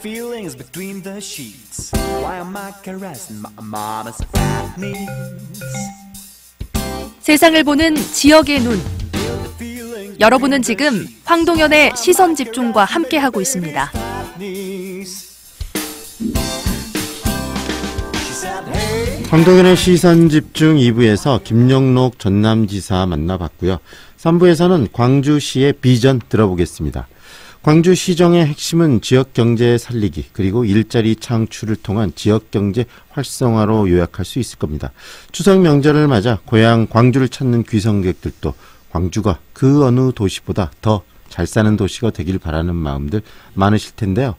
feelings between the sheets. Why am I caressing my mama's fat knees? 세상을 보는 지역의 눈. 여러분은 지금 황동현의 시선 집중과 함께하고 있습니다. 황동현의 시선 집중 2부에서 김영록 전남지사 만나봤고요. 3부에서는 광주시의 비전 들어보겠습니다. 광주시정의 핵심은 지역경제 살리기 그리고 일자리 창출을 통한 지역경제 활성화로 요약할 수 있을 겁니다. 추석 명절을 맞아 고향 광주를 찾는 귀성객들도 광주가 그 어느 도시보다 더 잘 사는 도시가 되길 바라는 마음들 많으실 텐데요.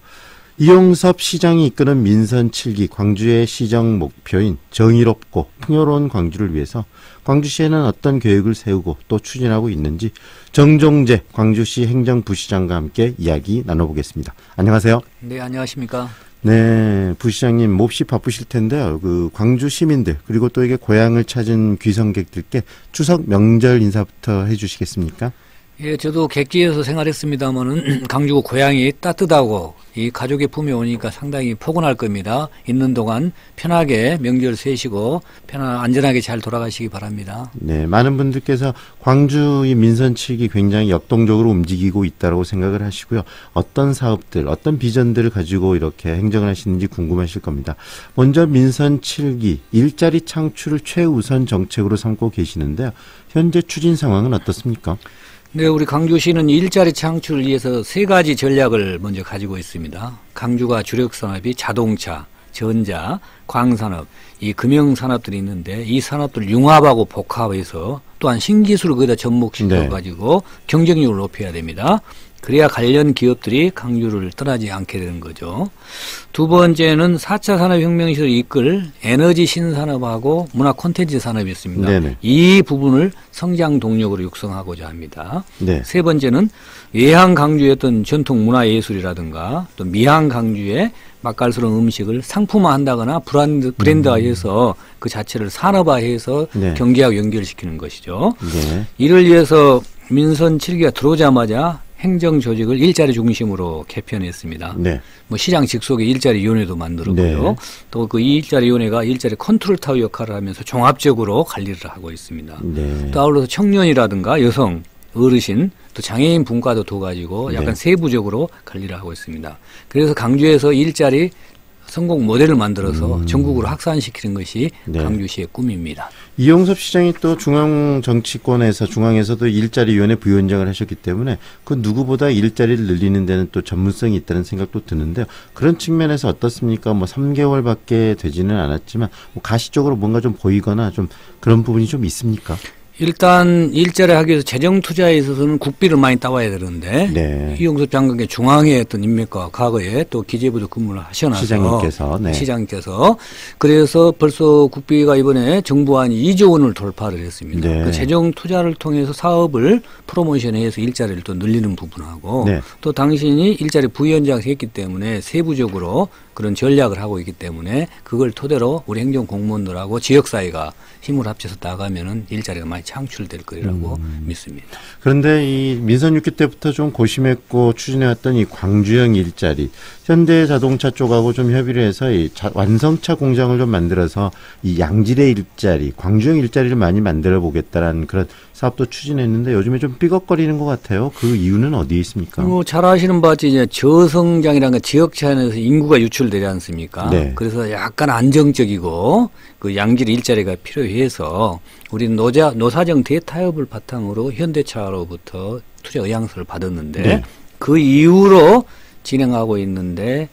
이용섭 시장이 이끄는 민선 7기 광주의 시정 목표인 정의롭고 풍요로운 광주를 위해서 광주시에는 어떤 계획을 세우고 또 추진하고 있는지 정종재 광주시 행정부시장과 함께 이야기 나눠보겠습니다. 안녕하세요. 네, 안녕하십니까. 네, 부시장님 몹시 바쁘실 텐데요. 그 광주 시민들 그리고 또 이게 고향을 찾은 귀성객들께 추석 명절 인사부터 해주시겠습니까? 예, 저도 객지에서 생활했습니다만은 강주고 고향이 따뜻하고 이 가족의 품에 오니까 상당히 포근할 겁니다. 있는 동안 편하게 명절 세시고 안전하게 잘 돌아가시기 바랍니다. 네, 많은 분들께서 광주의 민선 7기 굉장히 역동적으로 움직이고 있다고 생각을 하시고요. 어떤 사업들, 어떤 비전들을 가지고 이렇게 행정을 하시는지 궁금하실 겁니다. 먼저 민선 7기 일자리 창출을 최우선 정책으로 삼고 계시는데요. 현재 추진 상황은 어떻습니까? 네, 우리 강주시는 일자리 창출을 위해서 3가지 전략을 먼저 가지고 있습니다. 강주가 주력 산업이 자동차, 전자, 광산업, 이 금융산업들이 있는데 이 산업들을 융합하고 복합해서 또한 신기술을 거기다 접목시켜가지고 경쟁력을 높여야 됩니다. 그래야 관련 기업들이 강주를 떠나지 않게 되는 거죠. 두 번째는 4차 산업혁명 시대를 이끌 에너지 신산업하고 문화 콘텐츠 산업이 있습니다. 네네. 이 부분을 성장 동력으로 육성하고자 합니다. 네. 세 번째는 외항 강주의 어떤 전통 문화예술이라든가 또 미항 강주의 맛깔스러운 음식을 상품화한다거나 브랜드화해서 그 자체를 산업화해서 경제하고 연결시키는 것이죠. 네. 이를 위해서 민선 7기가 들어오자마자 행정조직을 일자리 중심으로 개편했습니다. 네. 뭐 시장 직속에 일자리위원회도 만들었고요. 네. 또 그 일자리위원회가 일자리 컨트롤타워 역할을 하면서 종합적으로 관리를 하고 있습니다. 네. 또 아울러서 청년이라든가 여성, 어르신, 또 장애인 분과도 둬가지고 약간 세부적으로 관리를 하고 있습니다. 그래서 강주에서 일자리 성공 모델을 만들어서 전국으로 확산시키는 것이 강주시의 꿈입니다. 이용섭 시장이 또 중앙 정치권에서 중앙에서도 일자리위원회 부위원장을 하셨기 때문에 그 누구보다 일자리를 늘리는 데는 또 전문성이 있다는 생각도 드는데요. 그런 측면에서 어떻습니까? 뭐 3개월밖에 되지는 않았지만 뭐 가시적으로 뭔가 좀 보이거나 좀 그런 부분이 좀 있습니까? 일단 일자리 하기 위해서 재정 투자에 있어서는 국비를 많이 따와야 되는데 이용섭 장관의 중앙의 어떤 인맥과 과거에 또 기재부도 근무를 하셔놔서 시장님께서 그래서 벌써 국비가 이번에 정부안이 2조 원을 돌파를 했습니다. 그 재정 투자를 통해서 사업을 프로모션해서 일자리를 또 늘리는 부분하고 또 당신이 일자리 부위원장 했기 때문에 세부적으로 그런 전략을 하고 있기 때문에 그걸 토대로 우리 행정공무원들하고 지역사회가 힘을 합쳐서 나가면은 일자리가 많이 창출될 거라고 믿습니다. 그런데 이 민선 6기 때부터 좀 고심했고 추진해왔던 이 광주형 일자리, 현대자동차 쪽하고 좀 협의를 해서 이 완성차 공장을 좀 만들어서 이 양질의 일자리, 광주형 일자리를 많이 만들어 보겠다라는 그런 사업도 추진했는데 요즘에 좀 삐걱거리는 것 같아요. 그 이유는 어디에 있습니까? 잘 아시는 바같이 이제 저성장이라는 건 지역 차원에서 인구가 유출되지 않습니까? 그래서 약간 안정적이고 그 양질 일자리가 필요해서 우리 노사정 대타협을 바탕으로 현대차로부터 투자 의향서를 받았는데 그 이후로 진행하고 있는데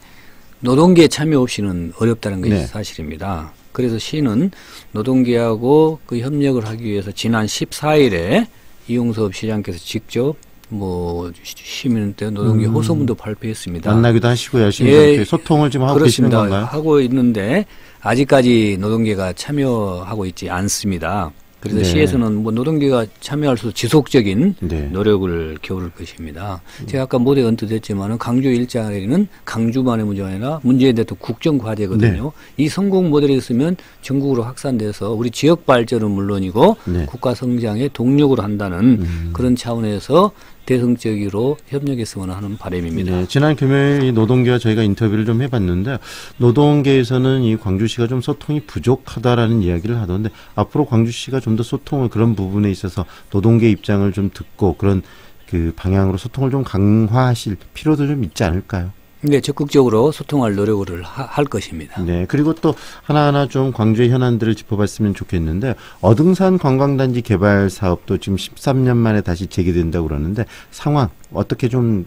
노동계 참여 없이는 어렵다는 것이 사실입니다. 그래서 시는 노동계하고 그 협력을 하기 위해서 지난 14일에 이용섭 시장께서 직접 뭐 시민한테 노동계 호소문도 발표했습니다. 만나기도 하시고 열심히 소통을 지금 하고 계시는 건가요? 하고 있는데 아직까지 노동계가 참여하고 있지 않습니다. 그래서 시에서는 뭐 노동계가 참여할 수 지속적인 노력을 기울일 것입니다. 제가 아까 모두에 언뜻했지만은 강주 일자리는 강주만의 문제가 아니라 문제에 대해서 국정 과제거든요. 이 성공 모델이 있으면 전국으로 확산돼서 우리 지역 발전은 물론이고 국가 성장의 동력으로 한다는 그런 차원에서 대승적으로 협력했으면 하는 바람입니다. 네, 지난 금요일 이 노동계와 저희가 인터뷰를 좀 해봤는데 노동계에서는 이 광주시가 좀 소통이 부족하다라는 이야기를 하던데 앞으로 광주시가 좀 더 소통을 그런 부분에 있어서 노동계 입장을 좀 듣고 그런 그 방향으로 소통을 좀 강화하실 필요도 좀 있지 않을까요? 네, 적극적으로 소통할 노력을 할 것입니다. 네, 그리고 또 하나하나 좀 광주의 현안들을 짚어봤으면 좋겠는데 어등산 관광단지 개발 사업도 지금 13년 만에 다시 재개된다고 그러는데 상황 어떻게 좀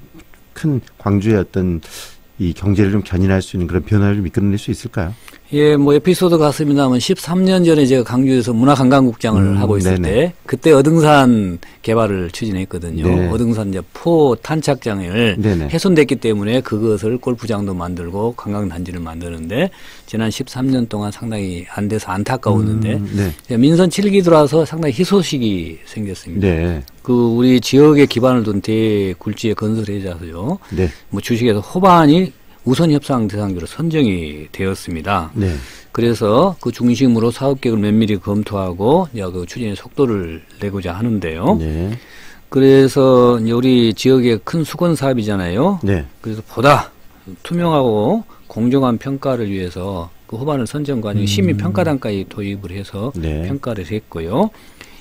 큰 광주의 어떤 이 경제를 좀 견인할 수 있는 그런 변화를 좀 이끌어낼 수 있을까요? 예, 뭐 에피소드 같습니다만 13년 전에 제가 강주에서 문화관광국장을 하고 있을 네네. 때 그때 어등산 개발을 추진했거든요. 네. 어등산 이제 포 탄착장을 네네. 훼손됐기 때문에 그것을 골프장도 만들고 관광단지를 만드는데 지난 13년 동안 상당히 안 돼서 안타까웠는데 네. 민선 7기 들어와서 상당히 희소식이 생겼습니다. 네. 그 우리 지역에 기반을 둔 대굴지의 건설회사죠. 네. 뭐 주식에서 호반이 우선 협상 대상지로 선정이 되었습니다. 네. 그래서 그 중심으로 사업 계획을 면밀히 검토하고 이제 그 추진의 속도를 내고자 하는데요. 네. 그래서 이제 우리 지역의 큰 수건 사업이잖아요. 네. 그래서 보다 투명하고 공정한 평가를 위해서 그 호반을 선정 과정에 시민 평가단까지 도입을 해서 네. 평가를 했고요.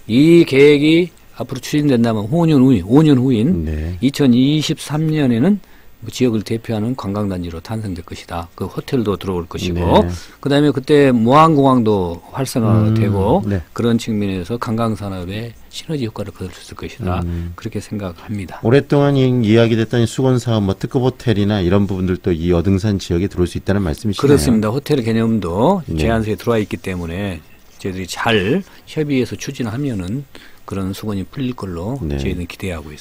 이 계획이 앞으로 추진된다면 5년 후인 네. 2023년에는 지역을 대표하는 관광단지로 탄생될 것이다. 그 호텔도 들어올 것이고, 네. 그다음에 그때 무안공항도 활성화되고 네. 그런 측면에서 관광산업에 시너지 효과를 거둘 수 있을 것이다. 그렇게 생각합니다. 오랫동안 이야기됐던 이 수건 사업, 뭐 특급 호텔이나 이런 부분들도 이 어등산 지역에 들어올 수 있다는 말씀이시네요. 그렇습니다. 호텔 개념도 네. 제한서에 들어와 있기 때문에 저희들이 잘 협의해서 추진하면은 그런 수건이 풀릴 걸로 네. 저희는 기대하고 있습니다.